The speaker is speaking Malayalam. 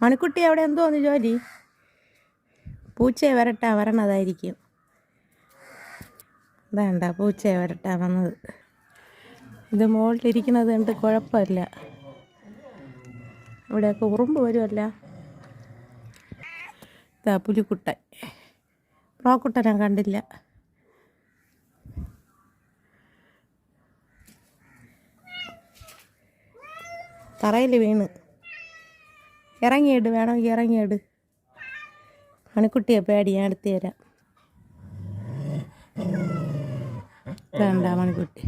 മണിക്കുട്ടി അവിടെ എന്തോന്ന് ജോലി? പൂച്ചയെ വരണതായിരിക്കും. വേണ്ട, പൂച്ചയെ വരട്ടാൻ വന്നത്. ഇത് മുകളിലിരിക്കുന്നത് കണ്ട് കുഴപ്പമില്ല. ഇവിടെയൊക്കെ ഉറുമ്പ് വരുമല്ല. ഇതാ പുലിക്കുട്ടൻ. പ്രോക്കുട്ടനെ കണ്ടില്ല. തറയിൽ വീണ്. ഇറങ്ങിയിട്, വേണമെങ്കിൽ ഇറങ്ങിയിട്. മണിക്കുട്ടിയെ പേടി, ഞാൻ എടുത്തു തരാം. വേണ്ട മണിക്കുട്ടി.